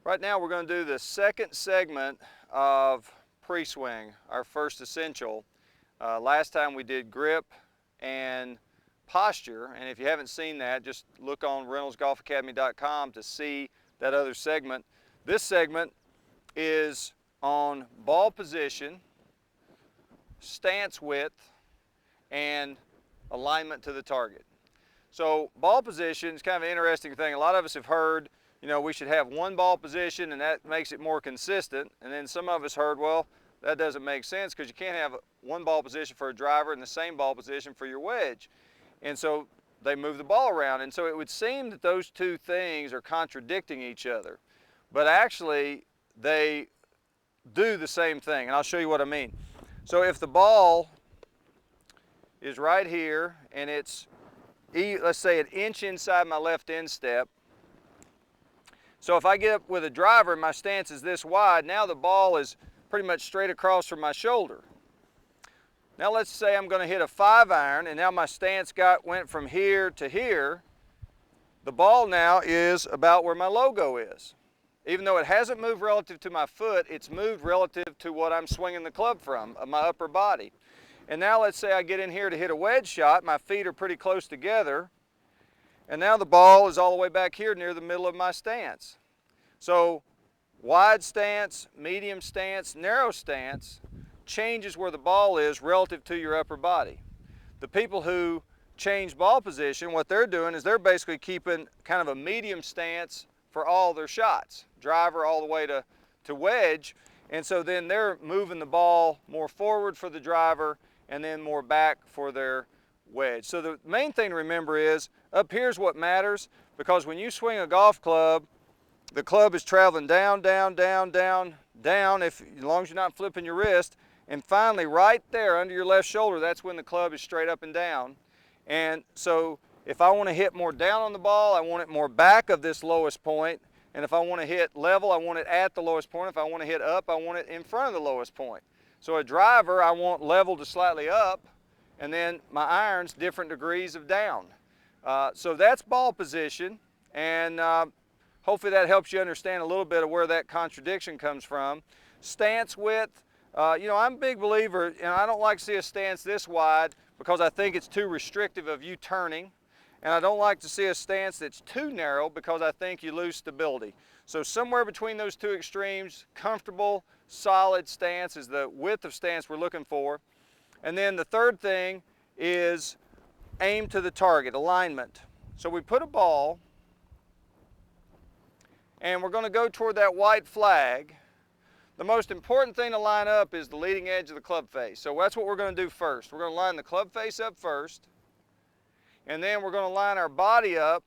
Right now we're going to do the second segment of pre-swing, our first essential. Last time we did grip and posture, and if you haven't seen that, just look on reynoldsgolfacademy.com to see that other segment. This segment is on ball position, stance width, and alignment to the target. So ball position is kind of an interesting thing. A lot of us have heard, we should have one ball position and that makes it more consistent. And then some of us heard, well, that doesn't make sense because you can't have one ball position for a driver and the same ball position for your wedge. And so they move the ball around. And so it would seem that those two things are contradicting each other. But actually, they do the same thing. And I'll show you what I mean. So if the ball is right here and it's, let's say, an inch inside my left instep. So if I get up with a driver and my stance is this wide, now the ball is pretty much straight across from my shoulder. Now let's say I'm going to hit a 5-iron and now my stance went from here to here. The ball now is about where my logo is. Even though it hasn't moved relative to my foot, it's moved relative to what I'm swinging the club from, my upper body. And now let's say I get in here to hit a wedge shot, my feet are pretty close together, and now the ball is all the way back here near the middle of my stance. So wide stance, medium stance, narrow stance changes where the ball is relative to your upper body. The people who change ball position, what they're doing is they're basically keeping kind of a medium stance for all their shots, driver all the way to wedge, and so then they're moving the ball more forward for the driver and then more back for their wedge. So the main thing to remember is up here's what matters, because when you swing a golf club, the club is traveling down, down, down, down, down, as long as you're not flipping your wrist, and finally right there under your left shoulder, that's when the club is straight up and down. And so if I want to hit more down on the ball, I want it more back of this lowest point, and if I want to hit level, I want it at the lowest point. If I want to hit up, I want it in front of the lowest point. So a driver, I want level to slightly up, and then my irons, different degrees of down. So that's ball position, and hopefully that helps you understand a little bit of where that contradiction comes from. Stance width, I'm a big believer, and I don't like to see a stance this wide because I think it's too restrictive of you turning, and I don't like to see a stance that's too narrow because I think you lose stability. So somewhere between those two extremes, comfortable, solid stance is the width of stance we're looking for. And then the third thing is aim to the target, alignment. So we put a ball and we're going to go toward that white flag. The most important thing to line up is the leading edge of the club face. So that's what we're going to do first. We're going to line the club face up first, and then we're going to line our body up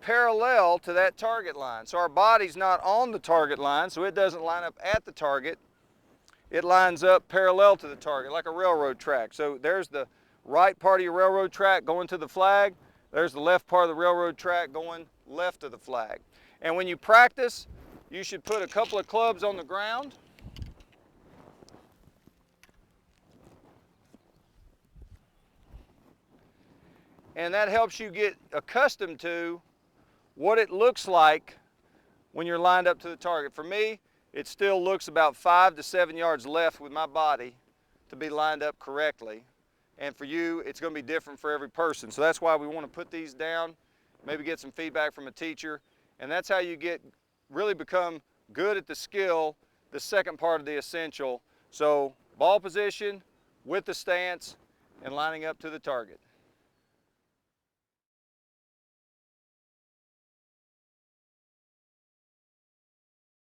parallel to that target line. So our body's not on the target line, so it doesn't line up at the target. It lines up parallel to the target, like a railroad track. So there's the right part of your railroad track going to the flag. There's the left part of the railroad track going left of the flag. And when you practice, you should put a couple of clubs on the ground. And that helps you get accustomed to what it looks like when you're lined up to the target. For me, it still looks about 5 to 7 yards left with my body to be lined up correctly. And for you, it's going to be different for every person. So that's why we want to put these down, maybe get some feedback from a teacher. And that's how you really become good at the skill, the second part of the essential. So ball position, with the stance, and lining up to the target.